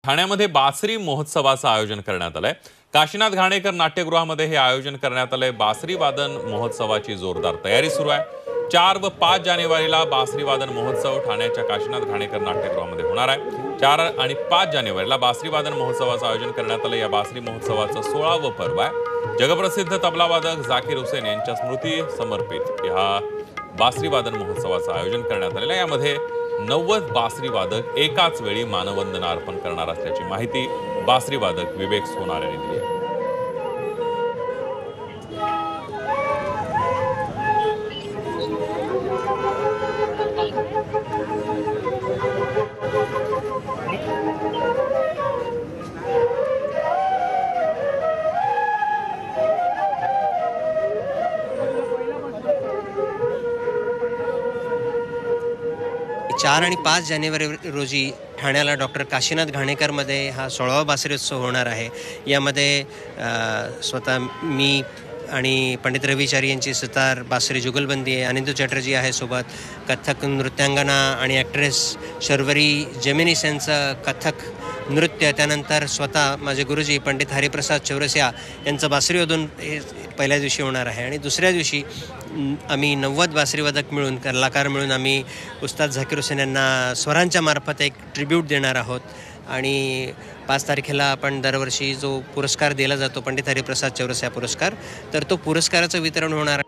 ठाण्यामध्ये बासरी महोत्सवाचं आयोजन करण्यात आलंय। काशीनाथ घाणेकर नाट्यगृहामध्ये हे आयोजन करण्यात आलंय। बासरी वादन महोत्सवाची जोरदार तयारी सुरू आहे। 4 व 5 जानेवारीला बासरी वादन महोत्सव ठाण्याच्या काशीनाथ घाणेकर नाट्यगृहामध्ये होणार आहे। 4 आणि 5 जानेवारीला बासरी वादन महोत्सवाचं आयोजन करण्यात आलं। या बासरी महोत्सवाचं 16वं पर्व आहे। जगप्रसिद्ध तबलावादक जाकीर हुसेन यांच्या स्मृती समर्पित या बासरी वादन महोत्सवाचं आयोजन करण्यात आलेलं आहे। यामध्ये 90 बासरी वादक एकाच वेळी मानवंदना अर्पण करणार असल्याची माहिती बासरी वादक विवेक सोनार यांनी दिली आहे। 4 आणि 5 जानेवारी रोजी ठाण्याला डॉक्टर काशीनाथ घाणेकरमध्ये हा 16वा बासरी उत्सव होणार आहे। यामध्ये स्वतः मी आणि पंडित रविचारी यांची सितार बासरी जुगलबंदी आहे। अनिंदू चॅटर्जी आहे सोबत, कथक नृत्यांगना आणि ॲक्ट्रेस शर्वरी जेमिनिस यांचं कथक नृत्य, त्यानंतर स्वतः माझे गुरुजी पंडित हरिप्रसाद चौरसिया यांचं बासरी वादन हे पहिल्या दिवशी होणार आहे। आणि दुसऱ्या दिवशी आम्ही 90 बासरीवादक मिळून, कलाकार मिळून आम्ही उस्ताद जाकीर हुसेन यांना स्वरांच्या मार्फत एक ट्रिब्यूट देणार आहोत। आणि 5 तारखेला आपण दरवर्षी जो पुरस्कार दिला जातो पंडित हरिप्रसाद चौरसिया पुरस्कार, तर तो पुरस्काराचं वितरण होणार आहे।